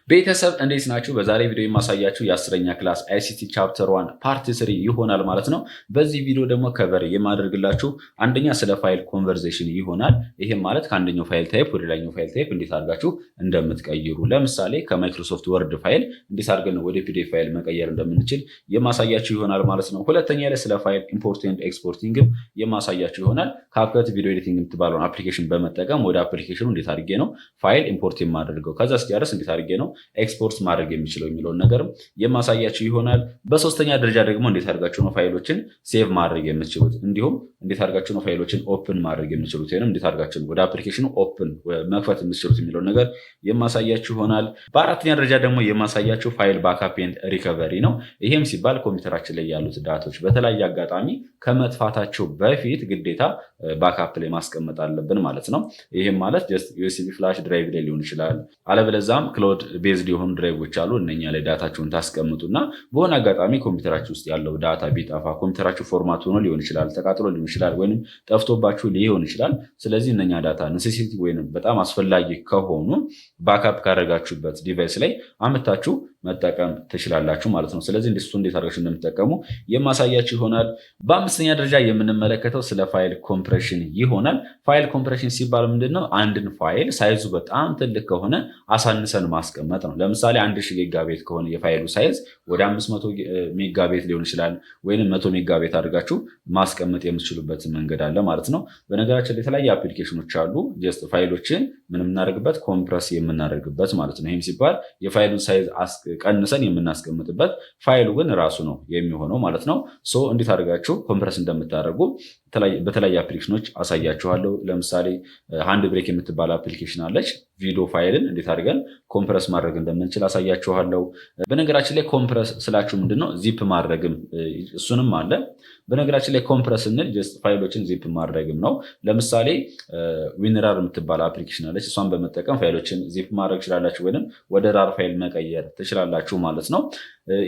ቤተሰብ እንዴት ናችሁ? በዛሬ ቪዲዮ የማሳያችሁ የ10ኛ ክላስ አይሲቲ ቻፕተር 1 ፓርት 3 ይሆናል ማለት ነው። በዚህ ቪዲዮ ደግሞ ከቨር የማደርግላችሁ አንደኛ ስለ ፋይል ኮንቨርሴሽን ይሆናል። ይሄም ማለት ከአንደኛው ፋይል ታይፕ ወደ ሌላኛው ፋይል ታይፕ እንዴት አድርጋችሁ እንደምትቀይሩ፣ ለምሳሌ ከማይክሮሶፍት ወርድ ፋይል እንዴት አድርገን ወደ ፒዲኤፍ ፋይል መቀየር እንደምንችል የማሳያችሁ ይሆናል ማለት ነው። ሁለተኛ ላይ ስለ ፋይል ኢምፖርት ኤንድ ኤክስፖርቲንግ የማሳያችሁ ይሆናል። ካፕከት ቪዲዮ ኤዲቲንግ የምትባለውን አፕሊኬሽን በመጠቀም ወደ አፕሊኬሽኑ እንዴት አድርጌ ነው ፋይል ኢምፖርት የማደርገው፣ ከዛ እስኪያርስ እንዴት አድርጌ ነው ኤክስፖርት ማድረግ የሚችለው የሚለውን ነገርም የማሳያችሁ ይሆናል። በሶስተኛ ደረጃ ደግሞ እንዴት አድርጋችሁ ነው ፋይሎችን ሴቭ ማድረግ የምትችሉት፣ እንዲሁም እንዴት አድርጋችሁ ነው ፋይሎችን ኦፕን ማድረግ የምትችሉት ወይም እንዴት አድርጋችሁ ወደ አፕሊኬሽኑ ኦፕን መክፈት የምትችሉት የሚለውን ነገር የማሳያችሁ ይሆናል። በአራተኛ ደረጃ ደግሞ የማሳያችሁ ፋይል ባክአፕ ኤንድ ሪከቨሪ ነው። ይሄም ሲባል ኮምፒውተራችን ላይ ያሉት ዳቶች በተለያየ አጋጣሚ ከመጥፋታቸው በፊት ግዴታ ባክአፕ ላይ ማስቀመጥ አለብን ማለት ነው። ይሄም ማለት ዩኤስቢ ፍላሽ ድራይቭ ላይ ሊሆን ይችላል። አለበለዛም ክሎድ ቤዝድ የሆኑ ድራይቮች አሉ። እነኛ ላይ ዳታችሁን ታስቀምጡና በሆነ አጋጣሚ ኮምፒውተራችሁ ውስጥ ያለው ዳታ ቢጠፋ ኮምፒውተራችሁ ፎርማት ሆኖ ሊሆን ይችላል፣ ተቃጥሎ ሊሆን ይችላል፣ ወይም ጠፍቶባችሁ ሊሆን ይችላል። ስለዚህ እነኛ ዳታ ኔሴሲቲ ወይም በጣም አስፈላጊ ከሆኑ ባክአፕ ካደረጋችሁበት ዲቫይስ ላይ አመታችሁ መጠቀም ትችላላችሁ ማለት ነው። ስለዚህ እሱ እንዴት አድርጋችሁ እንደምትጠቀሙ የማሳያችሁ ይሆናል። በአምስተኛ ደረጃ የምንመለከተው ስለ ፋይል ኮምፕሬሽን ይሆናል። ፋይል ኮምፕሬሽን ሲባል ምንድነው? አንድን ፋይል ሳይዙ በጣም ትልቅ ከሆነ አሳንሰን ማስቀመጥ ነው። ለምሳሌ 1000 ጊጋቤት ከሆነ የፋይሉ ሳይዝ ወደ 500 ሜጋቤት ሊሆን ይችላል፣ ወይም 100 ሜጋቤት አድርጋችሁ ማስቀመጥ የምትችሉበት መንገድ አለ ማለት ነው። በነገራችን ላይ የተለያዩ አፕሊኬሽኖች አሉ ጀስት ፋይሎችን ምን የምናደርግበት ኮምፕረስ የምናደርግበት ማለት ነው። ይህም ሲባል የፋይሉን ሳይዝ ቀንሰን የምናስቀምጥበት፣ ፋይሉ ግን ራሱ ነው የሚሆነው ማለት ነው። እንዴት አድርጋችሁ ኮምፕረስ እንደምታደርጉ በተለያዩ አፕሊኬሽኖች አሳያችኋለሁ። ለምሳሌ ሃንድ ብሬክ የምትባል አፕሊኬሽን አለች። ቪዲዮ ፋይልን እንዴት አድርገን ኮምፕረስ ማድረግ እንደምንችል አሳያችኋለሁ። በነገራችን ላይ ኮምፕረስ ስላችሁ ምንድነው? ዚፕ ማድረግም እሱንም አለ። በነገራችን ላይ ኮምፕረስ ስንል ጀስት ፋይሎችን ዚፕ ማድረግም ነው። ለምሳሌ ዊንራር የምትባል አፕሊኬሽን አለች። እሷን በመጠቀም ፋይሎችን ዚፕ ማድረግ ትችላላችሁ፣ ወይም ወደ ራር ፋይል መቀየር ትችላላችሁ ማለት ነው።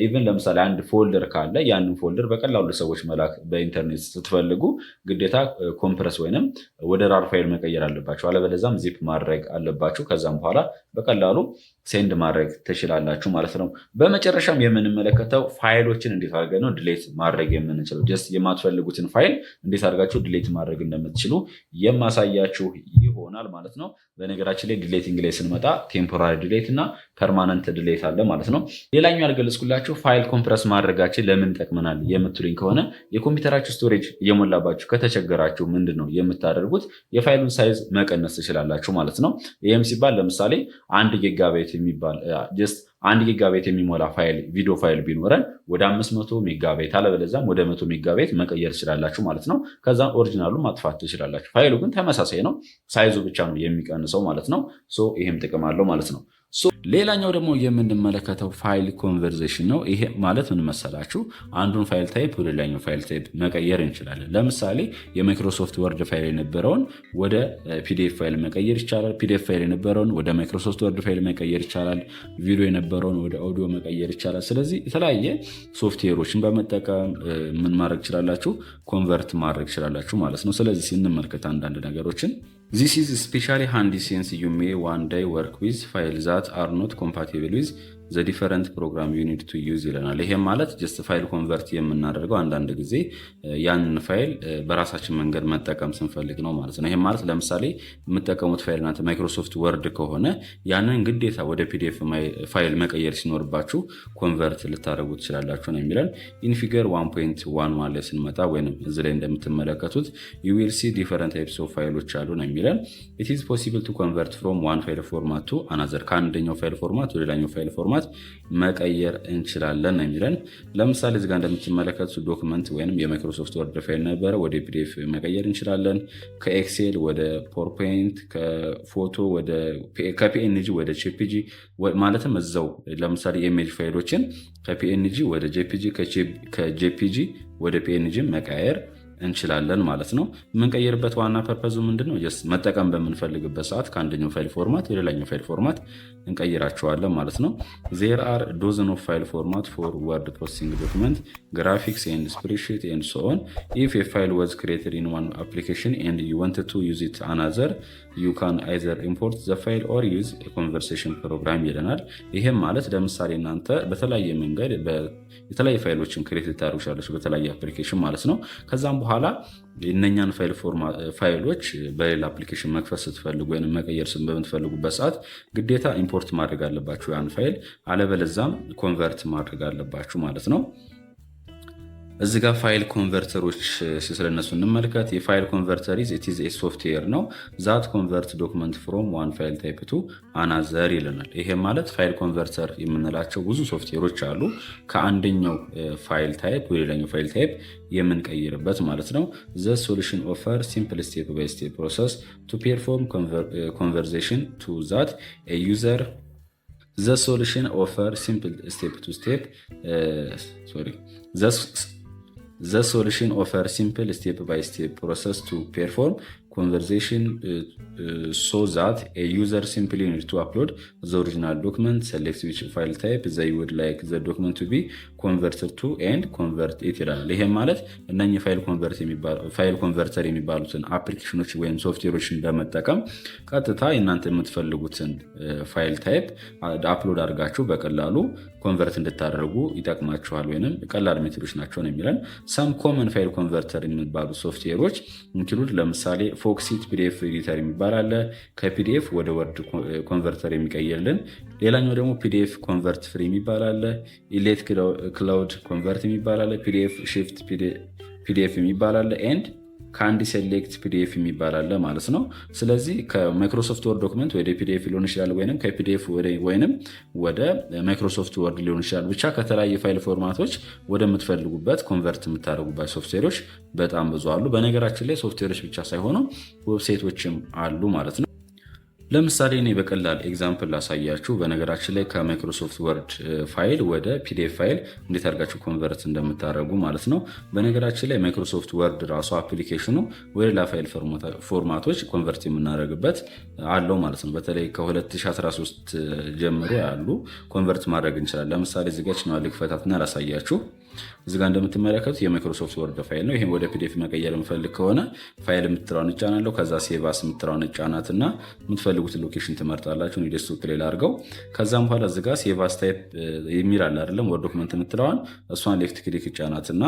ኢቨን ለምሳሌ አንድ ፎልደር ካለ ያንን ፎልደር በቀላሉ ሰዎች መላክ በኢንተርኔት ስትፈልጉ ግዴታ ኮምፕረስ ወይንም ወደ ራር ፋይል መቀየር አለባችሁ፣ አለበለዚያም ዚፕ ማድረግ አለባችሁ። ከዛም በኋላ በቀላሉ ሴንድ ማድረግ ትችላላችሁ ማለት ነው። በመጨረሻም የምንመለከተው ፋይሎችን እንዴት አድርገን ነው ድሌት ማድረግ የምንችለው፣ ጀስት የማትፈልጉትን ፋይል እንዴት አድርጋችሁ ድሌት ማድረግ እንደምትችሉ የማሳያችሁ ይሆናል ማለት ነው። በነገራችን ላይ ድሌቲንግ ላይ ስንመጣ ቴምፖራሪ ድሌት እና ፐርማነንት ድሌት አለ ማለት ነው። ሌላኛው ያልገለጽኩላችሁ ፋይል ኮምፕረስ ማድረጋችን ለምን ይጠቅመናል የምትሉኝ ከሆነ የኮምፒውተራችሁ ስቶሬጅ እየሞላባችሁ ከተቸገራችሁ ምንድን ነው የምታደርጉት? የፋይሉን ሳይዝ መቀነስ ትችላላችሁ ማለት ነው። ይህም ሲባል ለምሳሌ 1 ጊጋባይት የሚባል ጀስት 1 ጊጋባይት የሚሞላ ፋይል ቪዲዮ ፋይል ቢኖረን ወደ 500 ሜጋባይት አለበለዚያም ወደ 100 ሜጋባይት መቀየር ትችላላችሁ ማለት ነው። ከዛም ኦሪጂናሉ ማጥፋት ትችላላችሁ። ፋይሉ ግን ተመሳሳይ ነው፣ ሳይዙ ብቻ ነው የሚቀንሰው ማለት ነው። ይሄም ጥቅም አለው ማለት ነው። ሌላኛው ደግሞ የምንመለከተው ፋይል ኮንቨርሴሽን ነው። ይሄ ማለት ምን መሰላችሁ? አንዱን ፋይል ታይፕ ወደ ሌላኛው ፋይል ታይፕ መቀየር እንችላለን። ለምሳሌ የማይክሮሶፍት ወርድ ፋይል የነበረውን ወደ ፒዲኤፍ ፋይል መቀየር ይቻላል። ፒዲኤፍ ፋይል የነበረውን ወደ ማይክሮሶፍት ወርድ ፋይል መቀየር ይቻላል። ቪዲዮ የነበረውን ወደ ኦዲዮ መቀየር ይቻላል። ስለዚህ የተለያየ ሶፍትዌሮችን በመጠቀም ምን ማድረግ ይችላላችሁ? ኮንቨርት ማድረግ ይችላላችሁ ማለት ነው። ስለዚህ ስንመልከት አንዳንድ ነገሮችን This is especially handy since you may one day work with files that are not compatible with the different program you need to use ይለናል። ይሄም ማለት ጀስት ፋይል ኮንቨርት የምናደርገው አንዳንድ ጊዜ ያንን ፋይል በራሳችን መንገድ መጠቀም ስንፈልግ ነው ማለት ነው። ይሄም ማለት ለምሳሌ የምትጠቀሙት ፋይል እናንተ ማይክሮሶፍት ወርድ ከሆነ ያንን ግዴታ ወደ ፒዲኤፍ ፋይል መቀየር ሲኖርባችሁ ኮንቨርት ልታደርጉ ትችላላችሁ ነው የሚለን። ኢን ፊገር 1.1 ላይ ስንመጣ ወይም እዚህ ላይ እንደምትመለከቱት you will see different types of ፋይሎች አሉ ነው የሚለን። it is possible to convert from one file format to another ከአንደኛው ፋይል ፎርማት ወደ ሌላኛው ፋይል ፎርማት መቀየር እንችላለን ነው የሚለን። ለምሳሌ እዚህ ጋር እንደምትመለከቱት ዶክመንት ወይም የማይክሮሶፍት ወርድ ፋይል ነበረ ወደ ፒዲኤፍ መቀየር እንችላለን። ከኤክሴል ወደ ፓወርፖይንት፣ ከፎቶ ከፒኤንጂ ወደ ጄፒጂ ማለትም እዛው ለምሳሌ ኢሜጅ ፋይሎችን ከፒኤንጂ ወደ ጄፒጂ ከጄፒጂ ወደ ፒኤንጂ መቀየር እንችላለን ማለት ነው። የምንቀይርበት ዋና ፐርፐዙ ምንድነው? መጠቀም በምንፈልግበት ሰዓት ከአንደኛው ፋይል ፎርማት ወደ ሌላኛው ፋይል ፎርማት እንቀይራቸዋለን ማለት ነው። there are dozen of file format for word processing document, graphics and spreadsheet and so on. if a file was created in one application and you wanted to use it another you can either import the file or use a conversation program ይለናል። ይሄም ማለት ለምሳሌ እናንተ በተለያየ መንገድ የተለያየ ፋይሎችን ክሬት ልታደርጉ ትችላላችሁ በተለያየ አፕሊኬሽን ማለት ነው። ከዛም በኋላ እነኛን ፋይሎች በሌላ አፕሊኬሽን መክፈት ስትፈልጉ ወይም መቀየር በምትፈልጉበት ሰዓት ግዴታ ኢምፖርት ማድረግ አለባችሁ ያን ፋይል፣ አለበለዛም ኮንቨርት ማድረግ አለባችሁ ማለት ነው። እዚህ ጋር ፋይል ኮንቨርተሮች ስለነሱ እንመልከት። የፋይል ኮንቨርተር ኢት ኢዝ ኤ ሶፍትዌር ነው ዛት ኮንቨርት ዶክመንት ፍሮም ዋን ፋይል ታይፕ ቱ አናዘር ይለናል። ይሄ ማለት ፋይል ኮንቨርተር የምንላቸው ብዙ ሶፍትዌሮች አሉ ከአንደኛው ፋይል ታይፕ ወደ ሌላኛው ፋይል ታይፕ የምንቀይርበት ማለት ነው። ዘ ሶሉሽን ኦፈር ሲምፕል ስቴፕ ባይ ስቴፕ ፕሮሰስ ቱ ፔርፎርም ኮንቨርሴሽን ቱ ዛት ኤ ዩዘር The solution offers simple step-by-step The solution offers simple step-by-step process to perform conversation so that a user simply needs to upload the original document, select which file type they would like the document to be converted to and convert it ይላል። ይሄ ማለት እነኚህ ፋይል ኮንቨርተር የሚባሉትን አፕሊኬሽኖች ወይም ሶፍትዌሮችን በመጠቀም ቀጥታ እናንተ የምትፈልጉትን ፋይል ታይፕ አፕሎድ አድርጋችሁ በቀላሉ ኮንቨርት እንድታደርጉ ይጠቅማችኋል። ወይንም ቀላል ሜቶዶች ናቸው ነው የሚለን። ሰም ኮመን ፋይል ኮንቨርተር የሚባሉ ሶፍትዌሮች ኢንክሉድ ለምሳሌ ፎክሲት ፒዲኤፍ ኤዲተር የሚባል አለ፣ ከፒዲኤፍ ወደ ወርድ ኮንቨርተር የሚቀይርልን። ሌላኛው ደግሞ ፒዲኤፍ ኮንቨርት ፍሪ የሚባል አለ፣ ኢሌት ክላውድ ኮንቨርት የሚባል አለ፣ ፒዲኤፍ ሺፍት ፒዲኤፍ የሚባል አለ፣ ኤንድ ከአንድ ሴሌክት ፒዲኤፍ የሚባል አለ ማለት ነው። ስለዚህ ከማይክሮሶፍት ወርድ ዶክመንት ወደ ፒዲኤፍ ሊሆን ይችላል፣ ወይንም ከፒዲኤፍ ወይንም ወደ ማይክሮሶፍት ወርድ ሊሆን ይችላል። ብቻ ከተለያየ ፋይል ፎርማቶች ወደምትፈልጉበት ኮንቨርት የምታደርጉበት ሶፍትዌሮች በጣም ብዙ አሉ። በነገራችን ላይ ሶፍትዌሮች ብቻ ሳይሆኑ ዌብሳይቶችም አሉ ማለት ነው። ለምሳሌ እኔ በቀላል ኤግዛምፕል ላሳያችሁ። በነገራችን ላይ ከማይክሮሶፍት ወርድ ፋይል ወደ ፒዲኤፍ ፋይል እንዴት አድርጋችሁ ኮንቨርት እንደምታደርጉ ማለት ነው። በነገራችን ላይ ማይክሮሶፍት ወርድ ራሱ አፕሊኬሽኑ ወደ ሌላ ፋይል ፎርማቶች ኮንቨርት የምናደርግበት አለው ማለት ነው። በተለይ ከ2013 ጀምሮ ያሉ ኮንቨርት ማድረግ እንችላለን። ለምሳሌ ዝጋች ነው ልክፈታትና ላሳያችሁ። እዚህ ጋር እንደምትመለከቱት የማይክሮሶፍት ወርድ ፋይል ነው። ይሄን ወደ ፒዲኤፍ መቀየር የምፈልግ ከሆነ ፋይል የምትለውን እጫናለሁ። ከዛ ሴቫስ የምትለውን እጫናትና የምትፈልጉትን ሎኬሽን ትመርጣላችሁ። እኔ ዴስክቶፕ ላይ ላድርገው። ከዛም በኋላ እዚህ ጋር ሴቫስ ታይፕ የሚል አለ አይደለም፣ ወርድ ዶክመንት የምትለዋን እሷን ሌፍት ክሊክ እጫናትና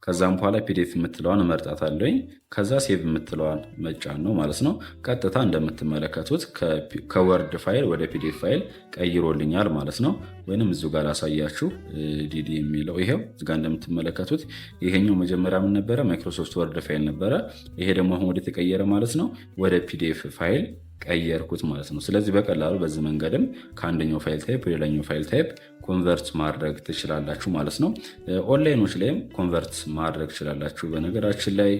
ከዛም በኋላ ፒዲኤፍ የምትለዋን እመርጣታለሁኝ። ከዛ ሴቭ የምትለዋን መጫን ነው ማለት ነው። ቀጥታ እንደምትመለከቱት ከወርድ ፋይል ወደ ፒዲኤፍ ፋይል ቀይሮልኛል ማለት ነው። ወይንም እዚሁ ጋር ላሳያችሁ ዲዲ የሚለው ይሄው እዚጋ እንደምትመለከቱት ይሄኛው መጀመሪያ ምን ነበረ? ማይክሮሶፍት ወርድ ፋይል ነበረ። ይሄ ደግሞ አሁን ወደ ተቀየረ ማለት ነው ወደ ፒዲኤፍ ፋይል ቀየርኩት ማለት ነው። ስለዚህ በቀላሉ በዚህ መንገድም ከአንደኛው ፋይል ታይፕ ወደ ሌላኛው ፋይል ታይፕ ኮንቨርት ማድረግ ትችላላችሁ ማለት ነው። ኦንላይኖች ላይም ኮንቨርት ማድረግ ትችላላችሁ። በነገራችን ላይ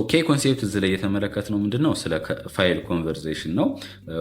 ኬ ኮንሴፕት እዚህ ላይ የተመለከትነው ምንድነው? ስለ ፋይል ኮንቨርሴሽን ነው።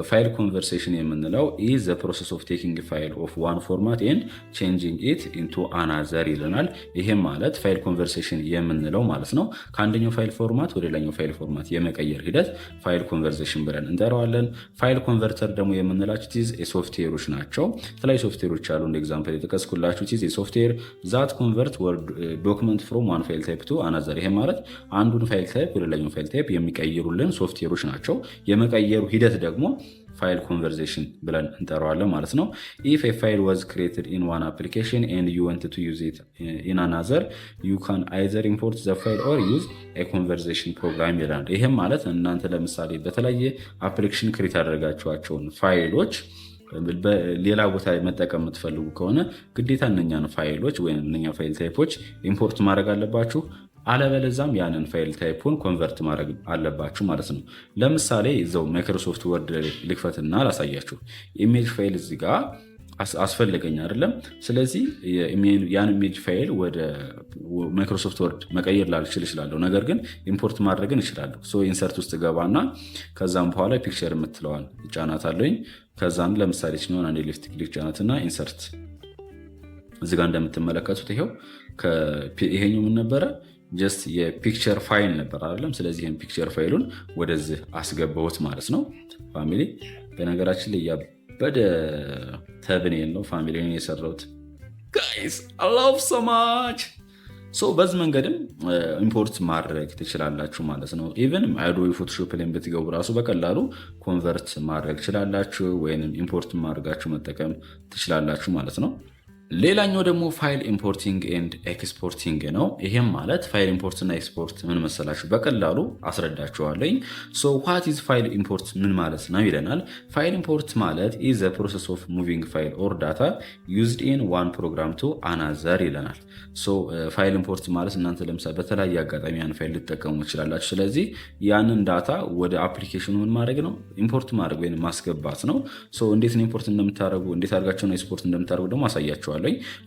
ፋይል ኮንቨርሴሽን የምንለው ኢዝ ዘ ፕሮሰስ ኦፍ ቴኪንግ ፋይል ኦፍ ዋን ፎርማት ኤንድ ቼንጂንግ ኢት ኢንቱ አናዘር ይለናል። ይሄም ማለት ፋይል ኮንቨርሴሽን የምንለው ማለት ነው ከአንደኛው ፋይል ፎርማት ወደ ሌላኛው ፋይል ፎርማት የመቀየር ሂደት ፋይል ኮንቨርሴሽን ብለን እንጠራዋለን። ፋይል ኮንቨርተር ደግሞ የምንላቸው ቲዝ ሶፍትዌሮች ናቸው። የተለያዩ ሶፍትዌሮች አሉ። እንደ ኤግዛምፕል የጠቀስኩላችሁ ቲዝ ሶፍትዌር ዛት ኮንቨርት ወርድ ዶክመንት ፍሮም ዋን ፋይል ታይፕ ቱ አናዘር። ይሄ ማለት አንዱን ፋይል ታይፕ ወደ ሌላኛው ፋይል ታይፕ የሚቀይሩልን ሶፍትዌሮች ናቸው። የመቀየሩ ሂደት ደግሞ ፋይል ኮንቨርሴሽን ብለን እንጠራዋለን ማለት ነው። ኢፍ ኤ ፋይል ዋዝ ክሬትድ ኢን ዋን አፕሊኬሽን ኤንድ ዩ ዋንት ቱ ዩዝ ኢት ኢን አናዘር ዩ ካን አይዘር ኢምፖርት ዘ ፋይል ኦር ዩዝ ኤ ኮንቨርሴሽን ፕሮግራም ይላል። ይህም ማለት እናንተ ለምሳሌ በተለያየ አፕሊኬሽን ክሬት ያደረጋችኋቸውን ፋይሎች ሌላ ቦታ መጠቀም የምትፈልጉ ከሆነ ግዴታ እነኛን ፋይሎች ወይም እነኛ ፋይል ታይፖች ኢምፖርት ማድረግ አለባችሁ። አለበለዛም ያንን ፋይል ታይፑን ኮንቨርት ማድረግ አለባችሁ ማለት ነው። ለምሳሌ እዛው ማይክሮሶፍት ወርድ ልክፈትና ላሳያችሁ። ኢሜጅ ፋይል እዚህ ጋር አስፈልገኝ አይደለም። ስለዚህ ያን ኢሜጅ ፋይል ወደ ማይክሮሶፍት ወርድ መቀየር ላልችል እችላለሁ፣ ነገር ግን ኢምፖርት ማድረግን እችላለሁ። ኢንሰርት ውስጥ ገባና ከዛም በኋላ ፒክቸር የምትለዋል ጫናታለኝ። ከዛም ለምሳሌ ሲሆን አንዴ ሌፍት ክሊክ ጫናትና ኢንሰርት። እዚህ ጋር እንደምትመለከቱት ይሄኛው ምን ነበረ? ጀስት የፒክቸር ፋይል ነበር አይደለም። ስለዚህ ይህን ፒክቸር ፋይሉን ወደዚህ አስገባሁት ማለት ነው። ፋሚሊ በነገራችን ላይ ያበደ ተብኔል ነው ፋሚሊን የሰራሁት ጋይስ አይ ላቭ ሶ ማች። በዚህ መንገድም ኢምፖርት ማድረግ ትችላላችሁ ማለት ነው። ኢቨን አዶቤ ፎቶሾፕ ላይ ብትገቡ ራሱ በቀላሉ ኮንቨርት ማድረግ ትችላላችሁ፣ ወይም ኢምፖርት ማድረጋችሁ መጠቀም ትችላላችሁ ማለት ነው። ሌላኛው ደግሞ ፋይል ኢምፖርቲንግ ኤንድ ኤክስፖርቲንግ ነው። ይሄም ማለት ፋይል ኢምፖርት እና ኤክስፖርት ምን መሰላችሁ? በቀላሉ አስረዳችኋለኝ። ዋት ኢዝ ፋይል ኢምፖርት ምን ማለት ነው ይለናል። ፋይል ኢምፖርት ማለት ኢዝ ዘ ፕሮሰስ ኦፍ ሙቪንግ ፋይል ኦር ዳታ ዩዝድ ኢን ዋን ፕሮግራም ቱ አናዘር ይለናል። ፋይል ኢምፖርት ማለት እናንተ ለምሳሌ በተለያየ አጋጣሚ ያን ፋይል ልትጠቀሙ ትችላላችሁ። ስለዚህ ያንን ዳታ ወደ አፕሊኬሽኑ ምን ማድረግ ነው? ኢምፖርት ማድረግ ወይም ማስገባት ነው። እንዴት ነው ኢምፖርት እንደምታደርጉ፣ እንዴት አድርጋችሁ ነው ኤክስፖርት እንደምታደርጉ ደግሞ አሳያችኋል።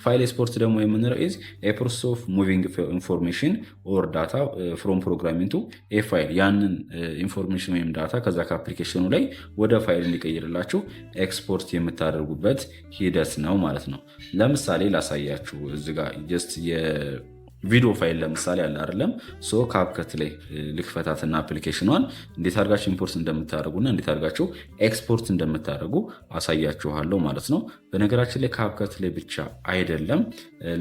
ፋይል ኤክስፖርት ደግሞ የምንለው ኢዝ ኤ ፕሮሰስ ኦፍ ሙቪንግ ኢንፎርሜሽን ኦር ዳታ ፍሮም ፕሮግራም ኢንቱ ኤ ፋይል። ያንን ኢንፎርሜሽን ወይም ዳታ ከዛ ከአፕሊኬሽኑ ላይ ወደ ፋይል እንዲቀይርላችሁ ኤክስፖርት የምታደርጉበት ሂደት ነው ማለት ነው። ለምሳሌ ላሳያችሁ እዚህ ጋር ጀስት ቪዲዮ ፋይል ለምሳሌ አለ አይደለም። ካፕከት ላይ ልክፈታትና አፕሊኬሽኗን እንዴት አድርጋችሁ ኢምፖርት እንደምታደርጉና እንዴት አድርጋችሁ ኤክስፖርት እንደምታደርጉ አሳያችኋለሁ ማለት ነው። በነገራችን ላይ ካፕከት ላይ ብቻ አይደለም፣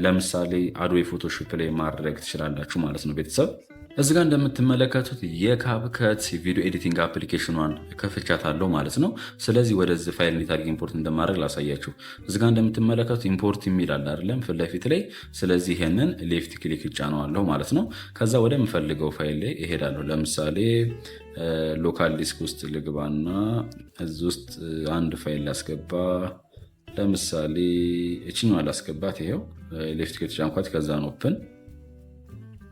ለምሳሌ አዶቤ ፎቶሾፕ ላይ ማድረግ ትችላላችሁ ማለት ነው ቤተሰብ። እዚህ ጋር እንደምትመለከቱት የካፕከት ቪዲዮ ኤዲቲንግ አፕሊኬሽኗን ከፍቻታለሁ ማለት ነው። ስለዚህ ወደዚህ ፋይል እንዴት አድርጌ ኢምፖርት እንደማድረግ ላሳያችሁ። እዚህ ጋር እንደምትመለከቱት ኢምፖርት የሚል አለ አይደለም ፊት ለፊት ላይ። ስለዚህ ይሄንን ሌፍት ክሊክ እጫነዋለሁ ማለት ነው። ከዛ ወደምፈልገው ፋይል ላይ እሄዳለሁ። ለምሳሌ ሎካል ዲስክ ውስጥ ልግባና እዚህ ውስጥ አንድ ፋይል ላስገባ። ለምሳሌ እችኛዋን ላስገባት። ይሄው ሌፍት ክሊክ ጫንኳት። ከዛ ነው ኦፕን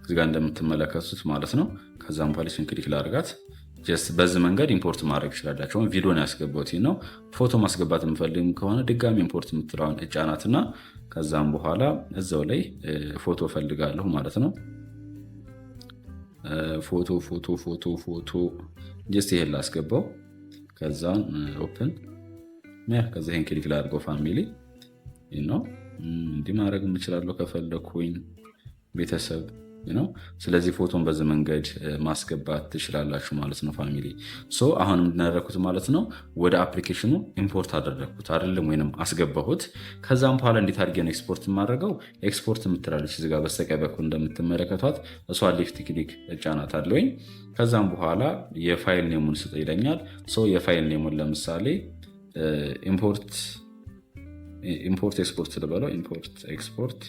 እዚጋ እንደምትመለከቱት ማለት ነው። ከዛም ፓሊሽን ክሊክ ላድርጋት። ጀስት በዚህ መንገድ ኢምፖርት ማድረግ ይችላላችሁ። ቪዲዮን ያስገባት ነው። ፎቶ ማስገባት የምፈልግ ከሆነ ድጋሚ ኢምፖርት የምትለውን እጫናትና ከዛም በኋላ እዛው ላይ ፎቶ ፈልጋለሁ ማለት ነው። ፎቶ ፎቶ ፎቶ ፎቶ ጀስት ይሄን ላስገባው። ከዛን ኦፕን ከዛ ይሄን ክሊክ ላድርገው። ፋሚሊ ነው እንዲህ ማድረግ የምችላለሁ ከፈለኩኝ ቤተሰብ ነው። ስለዚህ ፎቶን በዚህ መንገድ ማስገባት ትችላላችሁ ማለት ነው ፋሚሊ። አሁን እንድናደረግኩት ማለት ነው ወደ አፕሊኬሽኑ ኢምፖርት አደረግኩት አይደለም ወይም አስገባሁት። ከዛም በኋላ እንዴት አድርጌ ነው ኤክስፖርት የማደርገው? ኤክስፖርት የምትላለች እዚጋ በስተቀኝ በኩል እንደምትመለከቷት እሷ ሌፍት ክሊክ እጫናታለሁ። ከዛም በኋላ የፋይል ኔሙን ስጥ ይለኛል። የፋይል ኔሙን ለምሳሌ ኢምፖርት ኤክስፖርት ልበለው። ኢምፖርት ኤክስፖርት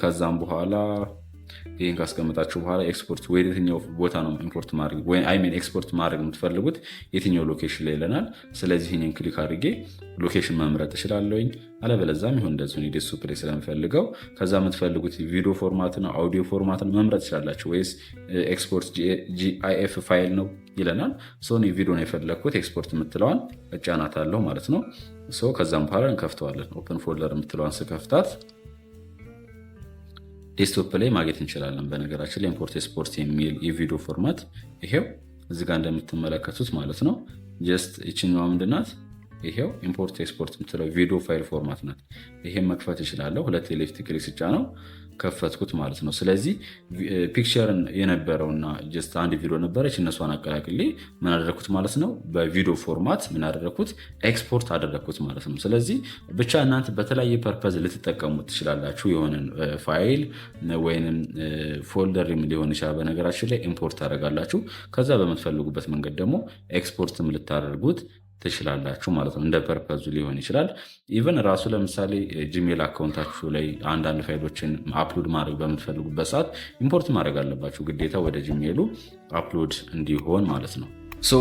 ከዛም በኋላ ይህን ካስቀመጣችሁ በኋላ ኤክስፖርት ወደ የትኛው ቦታ ነው ኢምፖርት ማድረግ ኤክስፖርት ማድረግ የምትፈልጉት የትኛው ሎኬሽን ላይ ይለናል። ስለዚህ ይህን ክሊክ አድርጌ ሎኬሽን መምረጥ እችላለሁኝ። አለበለዛም ይሁን እንደዚሁ ዴስክቶፕ ላይ ስለምፈልገው ከዛ የምትፈልጉት ቪዲዮ ፎርማት ነው አውዲዮ ፎርማትን መምረጥ ትችላላችሁ። ወይስ ኤክስፖርት ጂአይኤፍ ፋይል ነው ይለናል። እኔ ቪዲዮ ነው የፈለግኩት። ኤክስፖርት የምትለዋን እጫናታለሁ ማለት ነው። ከዛም በኋላ እንከፍተዋለን። ኦፕን ፎልደር የምትለዋን ስከፍታት ዴስክቶፕ ላይ ማግኘት እንችላለን። በነገራችን ላይ ኢምፖርት ኤክስፖርት የሚል የቪዲዮ ፎርማት ይሄው እዚህ ጋር እንደምትመለከቱት ማለት ነው። ጀስት ይችኛዋ ምንድናት? ይሄው ኢምፖርት ኤክስፖርት የምትለው ቪዲዮ ፋይል ፎርማት ናት። ይሄን መክፈት ይችላለሁ። ሁለት ሌፍት ክሊክ ስጫ ነው ከፈትኩት ማለት ነው። ስለዚህ ፒክቸርን የነበረውና ጀስት አንድ ቪዲዮ ነበረች፣ እነሷን አቀላቅሌ ምን አደረግኩት ማለት ነው በቪዲዮ ፎርማት ምን አደረግኩት ኤክስፖርት አደረግኩት ማለት ነው። ስለዚህ ብቻ እናንተ በተለያየ ፐርፐዝ ልትጠቀሙት ትችላላችሁ። የሆነን ፋይል ወይንም ፎልደር ሊሆን ይችላል። በነገራችን ላይ ኢምፖርት ታደርጋላችሁ። ከዛ በምትፈልጉበት መንገድ ደግሞ ኤክስፖርትም ልታደርጉት ትችላላችሁ ማለት ነው። እንደ ፐርፐዙ ሊሆን ይችላል። ኢቨን ራሱ ለምሳሌ ጂሜል አካውንታችሁ ላይ አንዳንድ ፋይሎችን አፕሎድ ማድረግ በምትፈልጉበት ሰዓት ኢምፖርት ማድረግ አለባችሁ ግዴታ ወደ ጂሜሉ አፕሎድ እንዲሆን ማለት ነው።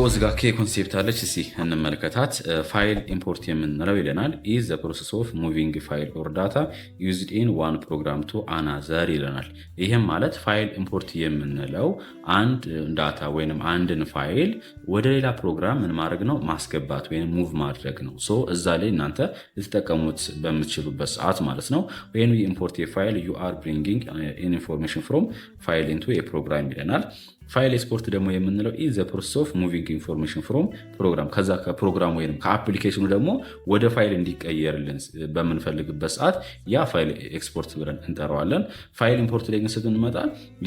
እዚ ጋ ኮንሴፕት አለች። እስኪ እንመለከታት። ፋይል ኢምፖርት የምንለው ይለናል ኢዝ ዘ ፕሮሰስ ኦፍ ሙቪንግ ፋይል ኦር ዳታ ዩዝድ ኢን ዋን ፕሮግራም ቱ አናዘር ይለናል። ይህም ማለት ፋይል ኢምፖርት የምንለው አንድ ዳታ ወይም አንድን ፋይል ወደ ሌላ ፕሮግራም ምን ማድረግ ነው ማስገባት ወይም ሙቭ ማድረግ ነው። እዛ ላይ እናንተ ልትጠቀሙት በምትችሉበት ሰዓት ማለት ነው። ወይም ኢምፖርት የፋይል ዩ አር ብሪንጊንግ ኢንፎርሜሽን ፍሮም ፋይል ኢንቱ የፕሮግራም ይለናል። ፋይል ኤክስፖርት ደግሞ የምንለው ኢዝ ዘ ፕሮሰስ ኦፍ ሙቪንግ ኢንፎርሜሽን ፍሮም ፕሮግራም ከዛ ከፕሮግራም ወይም ከአፕሊኬሽኑ ደግሞ ወደ ፋይል እንዲቀየርልን በምንፈልግበት ሰዓት ያ ፋይል ኤክስፖርት ብለን እንጠራዋለን። ፋይል ኢምፖርት ላይ ግን ስትንመጣ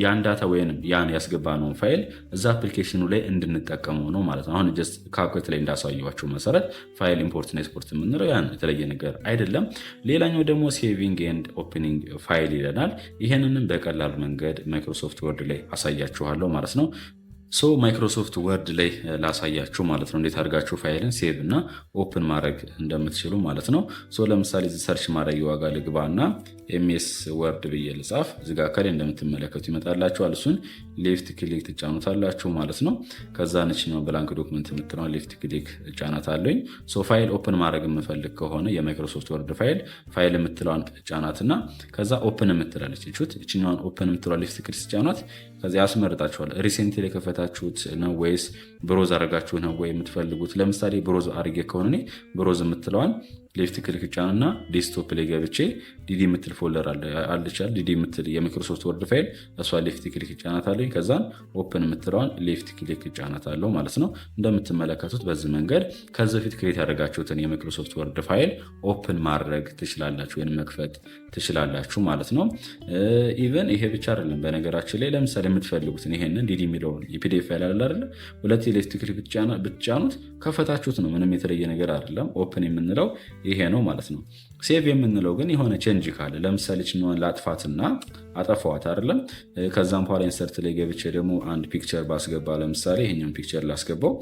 ያን ዳታ ወይም ያን ያስገባነውን ፋይል እዛ አፕሊኬሽኑ ላይ እንድንጠቀመው ነው ማለት ነው። አሁን ጀስት ካፕከት ላይ እንዳሳየኋቸው መሰረት ፋይል ኢምፖርትና ኤክስፖርት የምንለው ያን የተለየ ነገር አይደለም። ሌላኛው ደግሞ ሴቪንግ ኤንድ ኦፕኒንግ ፋይል ይለናል። ይህንንም በቀላል መንገድ ማይክሮሶፍት ወርድ ላይ አሳያችኋለሁ ማለት ነው። ማይክሮሶፍት ወርድ ላይ ላሳያችሁ ማለት ነው እንዴት አድርጋችሁ ፋይልን ሴቭ እና ኦፕን ማድረግ እንደምትችሉ ማለት ነው። ለምሳሌ ሰርች ማድረግ ዋጋ ልግባ እና ኤምኤስ ወርድ ብዬ ልጻፍ። እዚጋ ከላይ እንደምትመለከቱ ይመጣላችኋል። እሱን ሌፍት ክሊክ ትጫኑታላችሁ ማለት ነው። ከዛ ነችኛው ብላንክ ዶክመንት የምትለውን ሌፍት ክሊክ ጫናት አለኝ። ፋይል ኦፕን ማድረግ የምፈልግ ከሆነ የማይክሮሶፍት ወርድ ፋይል የምትለዋን ጫናትና ከዛ ኦፕን የምትላለች እችኛዋን ኦፕን የምትለዋ ሌፍት ክሊክ ጫናት። ከዚ ያስመርጣችኋል። ሪሴንት ላይ ከፈታችሁት ነው ወይስ ብሮዝ አድርጋችሁ ነው ወይ የምትፈልጉት። ለምሳሌ ብሮዝ አድርጌ ከሆነ ብሮዝ የምትለዋን ሌፍት ክሊክ ጫንና ዴስክቶፕ ላይ ገብቼ ዲዲ የምትል ፎልደር አለቻል። ዲዲ የምትል የማይክሮሶፍት ወርድ ፋይል እሷ ሌፍት ክሊክ ጫናት አለኝ። ከዛን ኦፕን የምትለዋን ሌፍት ክሊክ ጫናት አለው ማለት ነው። እንደምትመለከቱት በዚህ መንገድ ከዚህ በፊት ክሬት ያደረጋችሁትን የማይክሮሶፍት ወርድ ፋይል ኦፕን ማድረግ ትችላላችሁ ወይም መክፈት ትችላላችሁ ማለት ነው። ኢቨን ይሄ ብቻ አይደለም። በነገራችን ላይ ለምሳሌ የምትፈልጉትን ይሄንን ዲዲ የሚለውን የፒዲኤፍ ፋይል አለ አይደለ? ሁለት ሌፍት ክሊክ ብትጫኑት ከፈታችሁት ነው። ምንም የተለየ ነገር አይደለም። ኦፕን የምንለው ይሄ ነው ማለት ነው። ሴቭ የምንለው ግን የሆነ ቼንጅ ካለ ለምሳሌ ችኛዋን ላጥፋትና አጠፋዋት አይደለም። ከዛም በኋላ ኢንሰርት ላይ ገብቼ ደግሞ አንድ ፒክቸር ባስገባ ለምሳሌ ይሄኛውን ፒክቸር ላስገባው።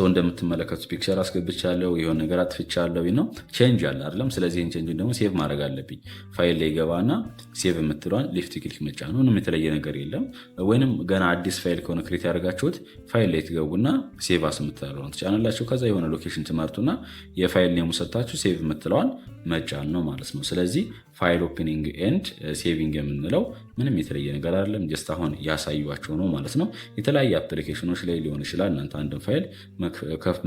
እንደምትመለከቱት ፒክቸር አስገብቻለሁ፣ የሆነ ነገር አጥፍቻለሁ ነው ቼንጅ አለ አይደለም። ስለዚህ ይህን ቼንጅ ደግሞ ሴቭ ማድረግ አለብኝ። ፋይል ላይ ገባና ሴቭ የምትሏን ሌፍት ክሊክ መጫን ነው። ምንም የተለየ ነገር የለም። ወይንም ገና አዲስ ፋይል ከሆነ ክሬት ያደርጋችሁት ፋይል ላይ ትገቡና ሴቭ አስ የምትለዋን ትጫናላችሁ። ከዛ የሆነ ሎኬሽን ትመርጡና የፋይል ኔሙ ሰጥታችሁ ሴቭ የምትለዋን መጫን ነው ማለት ነው። ስለዚህ ፋይል ኦፕኒንግ ኤንድ ሴቪንግ የምንለው ምንም የተለየ ነገር አይደለም። ጀስት አሁን ያሳዩዋቸው ነው ማለት ነው። የተለያየ አፕሊኬሽኖች ላይ ሊሆን ይችላል። እናንተ አንድን ፋይል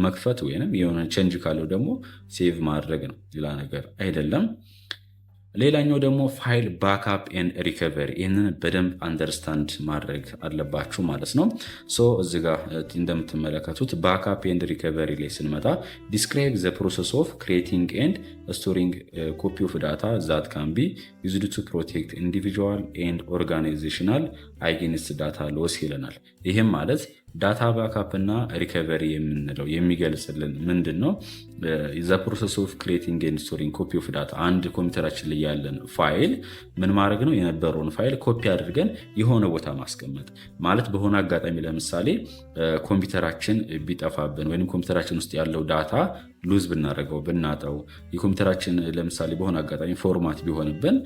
መክፈት ወይንም የሆነ ቼንጅ ካለው ደግሞ ሴቭ ማድረግ ነው፣ ሌላ ነገር አይደለም። ሌላኛው ደግሞ ፋይል ባክአፕ ኤንድ ሪከቨሪ፣ ይህንን በደንብ አንደርስታንድ ማድረግ አለባችሁ ማለት ነው። እዚህ ጋር እንደምትመለከቱት ባክአፕ ኤንድ ሪከቨሪ ላይ ስንመጣ ዲስክራይብ ዘ ፕሮሰስ ኦፍ ክሪኤቲንግ ኤንድ ስቶሪንግ ኮፒ ኦፍ ዳታ ዛት ካን ቢ ዩዝድ ቱ ፕሮቴክት ኢንዲቪጁዋል ኤንድ ኦርጋናይዜሽናል አጌንስት ዳታ ሎስ ይለናል። ይህም ማለት ዳታ ባክአፕ እና ሪከቨሪ የምንለው የሚገልጽልን ምንድን ነው? ዘ ፕሮሰስ ኦፍ ክሪኤቲንግ ኤንድ ስቶሪንግ ኮፒ ኦፍ ዳታ፣ አንድ ኮምፒውተራችን ላይ ያለን ፋይል ምን ማድረግ ነው? የነበረውን ፋይል ኮፒ አድርገን የሆነ ቦታ ማስቀመጥ ማለት። በሆነ አጋጣሚ ለምሳሌ ኮምፒውተራችን ቢጠፋብን ወይም ኮምፒውተራችን ውስጥ ያለው ዳታ ሉዝ ብናደርገው ብናጠው፣ የኮምፒውተራችን ለምሳሌ በሆነ አጋጣሚ ፎርማት ቢሆንብን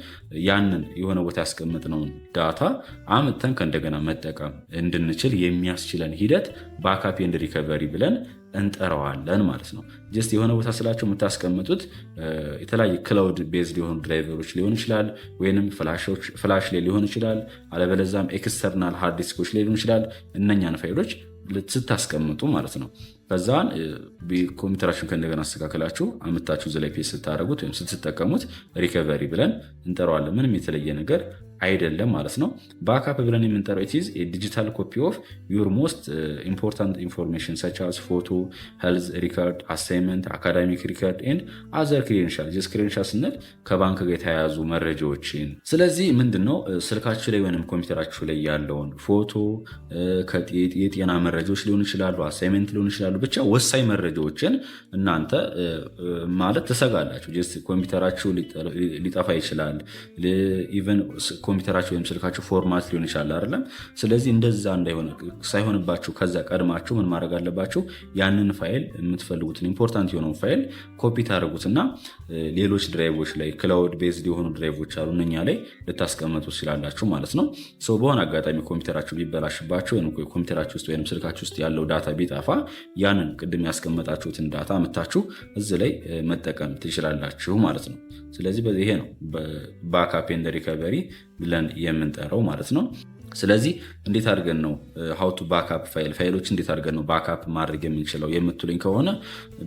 ያንን የሆነ ቦታ ያስቀምጥነውን ዳታ አምጥተን ከእንደገና መጠቀም እንድንችል የሚያስችለን ሂደት ባክአፕ ኤንድ ሪከቨሪ ብለን እንጠራዋለን ማለት ነው። ጀስት የሆነ ቦታ ስላቸው የምታስቀምጡት የተለያየ ክላውድ ቤዝድ የሆኑ ድራይቨሮች ሊሆን ይችላል፣ ወይንም ፍላሽ ላይ ሊሆን ይችላል፣ አለበለዛም ኤክስተርናል ሃርድ ዲስኮች ላይ ሊሆን ይችላል። እነኛን ፋይሎች ስታስቀምጡ ማለት ነው። ከዛን ኮምፒውተራችሁን ከእንደገና አስተካከላችሁ አምታችሁ እዚህ ላይ ፔስት ስታደርጉት ወይም ስትጠቀሙት ሪከቨሪ ብለን እንጠራዋለን። ምንም የተለየ ነገር አይደለም ማለት ነው። ባክአፕ ብለን የምንጠራው ኢት ኢዝ ኤ ዲጂታል ኮፒ ኦፍ ዩር ሞስት ኢምፖርታንት ኢንፎርሜሽን ሰች አዝ ፎቶ፣ ሄልዝ ሪከርድ፣ አሳይንመንት፣ አካዳሚክ ሪከርድ ኤንድ አዘር ክሬደንሻል። ጀስት ክሬደንሻል ስንል ከባንክ ጋር የተያያዙ መረጃዎችን። ስለዚህ ምንድን ነው ስልካችሁ ላይ ወይም ኮምፒውተራችሁ ላይ ያለውን ፎቶ፣ የጤና መረጃዎች ሊሆኑ ይችላሉ፣ አሳይንመንት ሊሆኑ ይችላሉ፣ ብቻ ወሳኝ መረጃዎችን እናንተ ማለት ትሰጋላችሁ። ጀስት ኮምፒውተራችሁ ሊጠፋ ይችላል። ኢቨን ኮምፒውተራችሁ ወይም ስልካችሁ ፎርማት ሊሆን ይችላል አይደለም። ስለዚህ እንደዛ ሳይሆንባችሁ ከዛ ቀድማችሁ ምን ማድረግ አለባችሁ? ያንን ፋይል የምትፈልጉትን ኢምፖርታንት የሆነውን ፋይል ኮፒ ታደርጉትና ሌሎች ድራይቮች ላይ ክላውድ ቤዝድ የሆኑ ድራይቮች አሉ፣ እነኛ ላይ ልታስቀምጡ ትችላላችሁ ማለት ነው። በሆነ አጋጣሚ ኮምፒውተራችሁ ቢበላሽባችሁ ወይም ኮምፒውተራችሁ ውስጥ ወይም ስልካችሁ ውስጥ ያለው ዳታ ቢጠፋ ያንን ቅድም ያስቀመጣችሁትን ዳታ አምጥታችሁ እዚህ ላይ መጠቀም ትችላላችሁ ማለት ነው። ስለዚህ ይሄ ነው ባክአፕ ኤንድ ሪከቨሪ ብለን የምንጠራው ማለት ነው። ስለዚህ እንዴት አድርገን ነው ሃው ቱ ባክአፕ ፋይሎች እንዴት አድርገን ነው ባክአፕ ማድረግ የምንችለው የምትሉኝ ከሆነ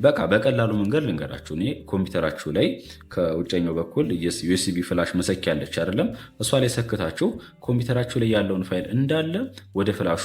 በቃ በቀላሉ መንገድ ልንገራችሁ። እኔ ኮምፒውተራችሁ ላይ ከውጨኛው በኩል ዩኤስቢ ፍላሽ መሰኪያ ያለች አይደለም፣ እሷ ላይ ሰክታችሁ ኮምፒውተራችሁ ላይ ያለውን ፋይል እንዳለ ወደ ፍላሹ